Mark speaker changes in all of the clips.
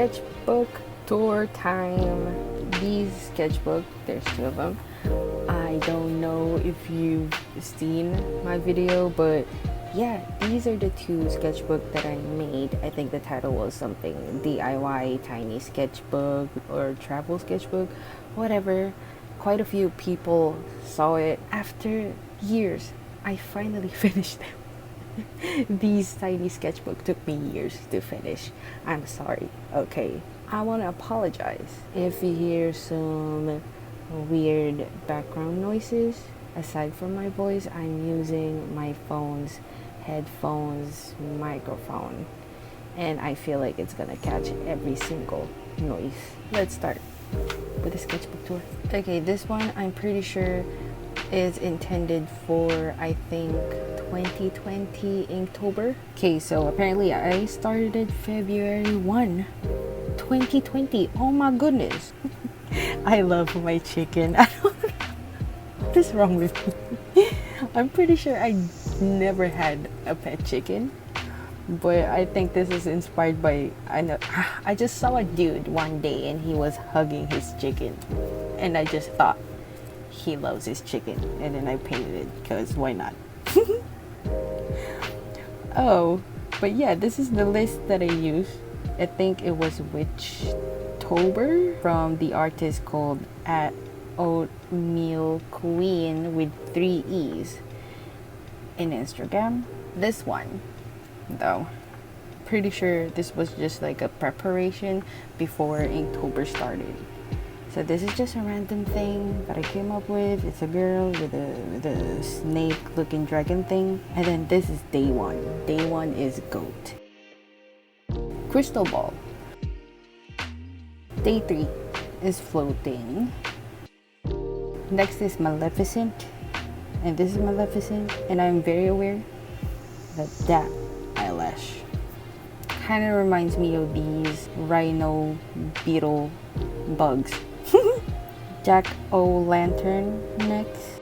Speaker 1: sketchbook tour time. These sketchbook, there's two of them. I don't know if you've seen my video, but yeah, these are the two sketchbook that I made. I think the title was something DIY tiny sketchbook or travel sketchbook, whatever. Quite a few people saw it. After years, I finally finished them. These tiny sketchbook took me years to finish. I'm sorry. Okay, I want to apologize if you hear some weird background noises. Aside from my voice, I'm using my phone's headphones microphone, and I feel like it's gonna catch every single noise. Let's start with the sketchbook tour. Okay, this one I'm pretty sure is intended for, I think, 2020 Inktober. Okay, so apparently I started February 1, 2020. Oh my goodness. I love my chicken. I don't know what is wrong with me. I'm pretty sure I never had a pet chicken, but I think this is inspired by, I just saw a dude one day and he was hugging his chicken, and I just thought he loves his chicken, and then I painted it because why not? Oh, but yeah, this is the list that I used. I think it was Witchtober from the artist called at Oatmeal Queen with 3 E's in Instagram. This one, though, pretty sure this was just like a preparation before Inktober started. So this is just a random thing that I came up with. It's a girl with a snake looking dragon thing. And then this is day one. Day one is goat. Crystal ball. Day 3 is floating. Next is Maleficent. And this is Maleficent. And I'm very aware that eyelash kind of reminds me of these rhino beetle bugs. Jack-o'-lantern next.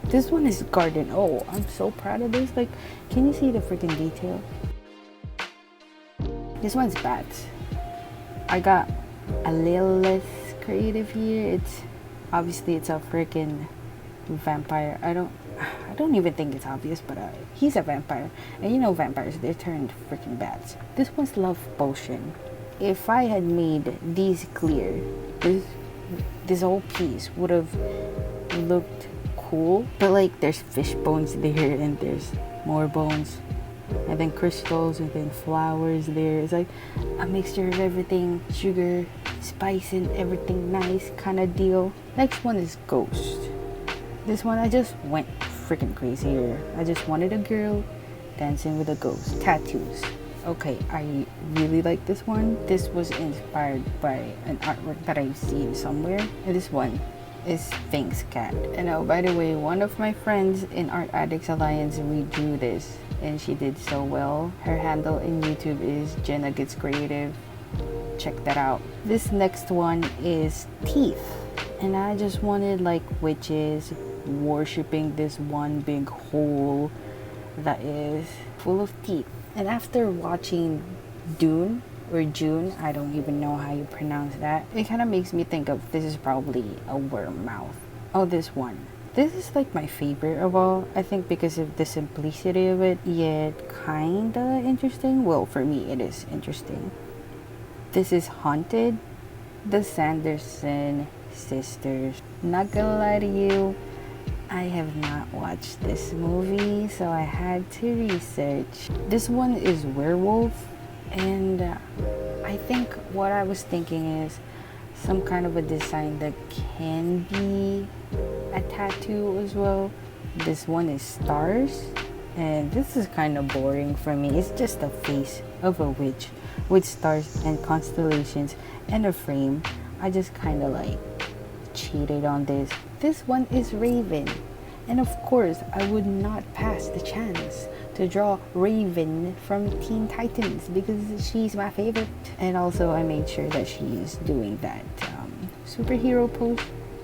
Speaker 1: This one is garden. Oh, I'm so proud of this. Like, can you see the freaking detail? This one's bats. I got a little less creative here. It's obviously it's a freaking vampire. I don't even think it's obvious, but he's a vampire, and you know vampires, they turned freaking bats. This one's love potion. If I had made these clear, this whole piece would have looked cool, but like there's fish bones there, and there's more bones, and then crystals, and then flowers there. It's like a mixture of everything, sugar, spice, and everything nice kind of deal. Next one is ghost. This one I just went freaking crazy here. I just wanted a girl dancing with a ghost. Tattoos. Okay, I really like this one. This was inspired by an artwork that I've seen somewhere. And this one is Sphinx Cat. And oh, by the way, one of my friends in Art Addicts Alliance redrew this, and she did so well. Her handle in YouTube is Jenna Gets Creative. Check that out. This next one is teeth. And I just wanted like witches worshipping this one big hole that is full of teeth. And after watching Dune or June, I don't even know how you pronounce that, it kind of makes me think of this is probably a worm mouth. Oh, this one. This is like my favorite of all, I think, because of the simplicity of it, yet kinda interesting. Well, for me it is interesting. This is Haunted, the Sanderson sisters. Not gonna lie to you, I have not watched this movie, so I had to research. This one is Werewolf, and I think what I was thinking is some kind of a design that can be a tattoo as well. This one is stars, and this is kind of boring for me. It's just a face of a witch with stars and constellations and a frame. I just kind of like cheated on this. This one is Raven, and of course I would not pass the chance to draw Raven from Teen Titans because she's my favorite. And also I made sure that she's doing that superhero pose,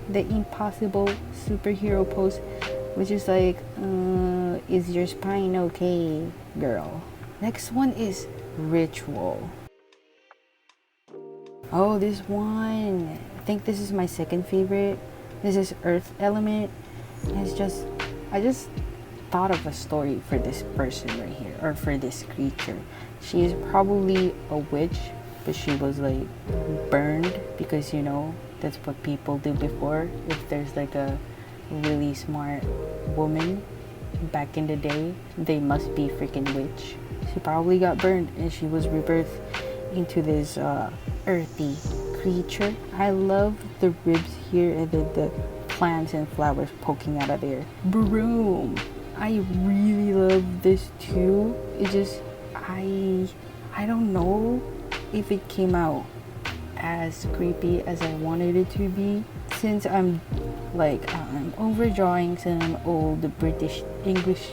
Speaker 1: the impossible superhero pose, which is like, is your spine okay, girl? Next one is Ritual. Oh, this one. I think this is my second favorite. This is Earth Element. It's just, I just thought of a story for this person right here, or for this creature. She is probably a witch, but she was like burned because, you know, that's what people do before. If there's like a really smart woman back in the day, they must be freaking witch. She probably got burned and she was rebirthed into this earthy creature. I love the ribs here and then the plants and flowers poking out of there. Broom. I really love this too. It just, I don't know if it came out as creepy as I wanted it to be. Since I'm overdrawing some old British English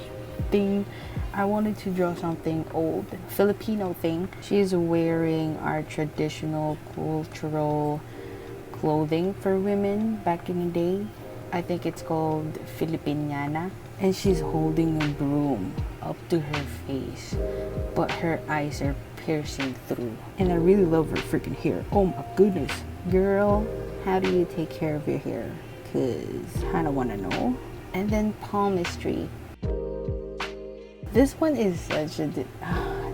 Speaker 1: thing, I wanted to draw something old Filipino thing. She's wearing our traditional cultural clothing for women back in the day. I think it's called Filipiniana. And she's holding a broom up to her face, but her eyes are piercing through. And I really love her freaking hair. Oh my goodness. Girl, how do you take care of your hair? Cause I don't wanna know. And then palmistry. This one is such a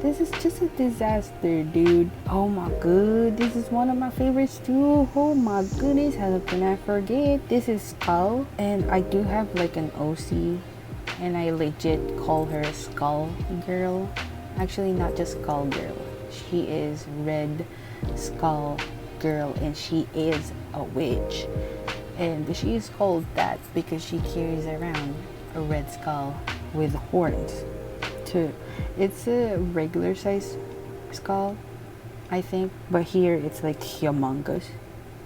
Speaker 1: this is just a disaster, dude. Oh my god, this is one of my favorites too. Oh my goodness, how can I forget? This is Skull, and I do have like an OC, and I legit call her Skull Girl. Actually, not just Skull Girl. She is Red Skull Girl, and she is a witch. And she is called that because she carries around a red skull with horns. It's a regular size skull, I think, but here it's like humongous.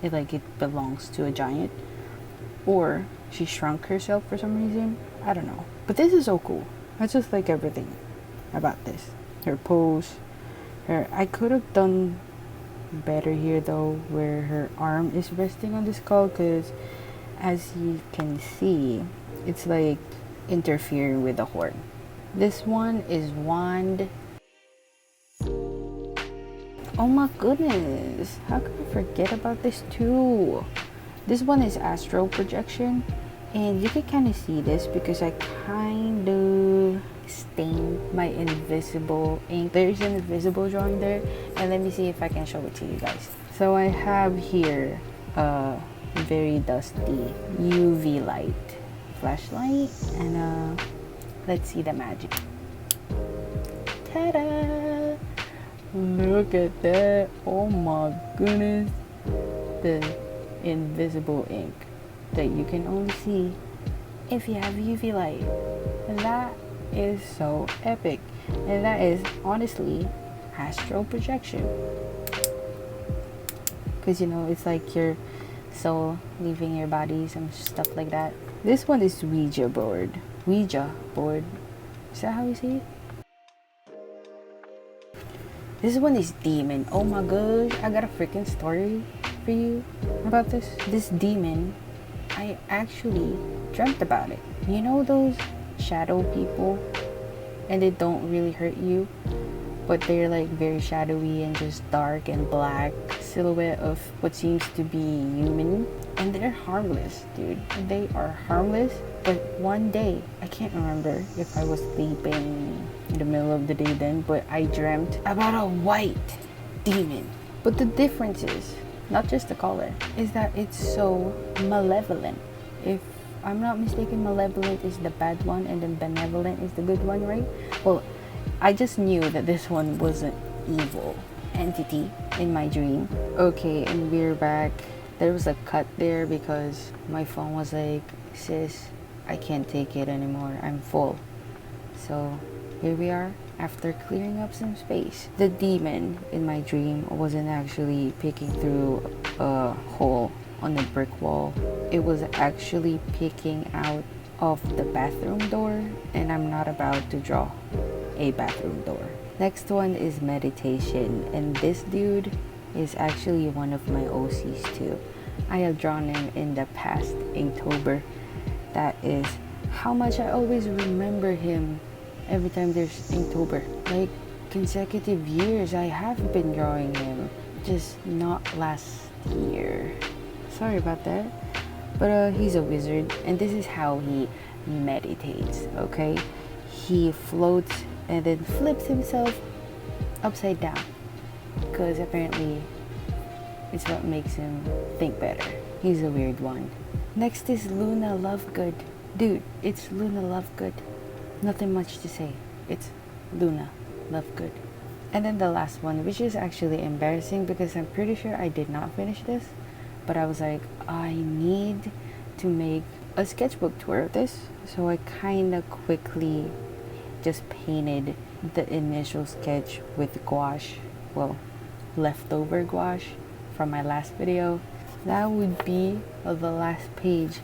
Speaker 1: It belongs to a giant, or she shrunk herself for some reason. I don't know, but this is so cool. I just like everything about this. Her pose, I could have done better here though, where her arm is resting on the skull, because as you can see, it's like interfering with the horn. This one is Wand. Oh my goodness, how could I forget about this too? This one is Astral Projection, and you can kind of see this because I kind of stained my invisible ink. There's an invisible drawing there, and let me see if I can show it to you guys. So I have here a very dusty UV light flashlight, and let's see the magic. Ta-da! Look at that. Oh my goodness. The invisible ink that you can only see if you have UV light. And that is so epic. And that is honestly astral projection. Because, you know, it's like your soul leaving your body, some stuff like that. This one is Ouija Board. Ouija Board. Is that how you say it? This one is Demon. Oh my gosh, I got a freaking story for you about this. This demon, I actually dreamt about it. You know those shadow people? And they don't really hurt you, but they're like very shadowy and just dark and black silhouette of what seems to be human. And they're harmless, dude. They are harmless. But one day, I can't remember if I was sleeping in the middle of the day then, but I dreamt about a white demon. But the difference is, not just the color, is that it's so malevolent. If I'm not mistaken, malevolent is the bad one and then benevolent is the good one, right? Well, I just knew that this one was an evil entity in my dream. Okay, and we're back. There was a cut there because my phone was like, sis, I can't take it anymore. I'm full. So here we are after clearing up some space. The demon in my dream wasn't actually peeking through a hole on the brick wall. It was actually peeking out of the bathroom door, and I'm not about to draw a bathroom door. Next one is meditation, and this dude is actually one of my OCs too. I have drawn him in the past Inktober. That is how much I always remember him every time there's Inktober. Like consecutive years I have been drawing him just not last year. Sorry about that. But he's a wizard, and this is how he meditates, okay? He floats and then flips himself upside down, because apparently it's what makes him think better. He's a weird one. Next is Luna Lovegood. Dude, it's Luna Lovegood. Nothing much to say. It's Luna Lovegood. And then the last one, which is actually embarrassing because I'm pretty sure I did not finish this, but I was like, I need to make a sketchbook tour of this. So I kind of quickly just painted the initial sketch with gouache. Well, leftover gouache from my last video. That would be the last page.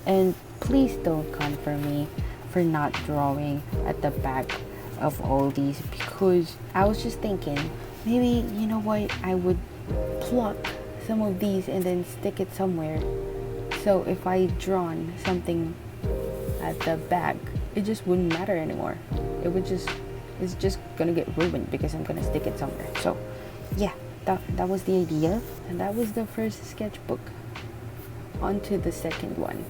Speaker 1: And please don't come for me for not drawing at the back of all these, because I was just thinking, maybe, you know what, I would pluck some of these and then stick it somewhere. So if I drawn something at the back, it just wouldn't matter anymore. It's just gonna get ruined because I'm gonna stick it somewhere. So yeah, that was the idea, and that was the first sketchbook. On to the second one.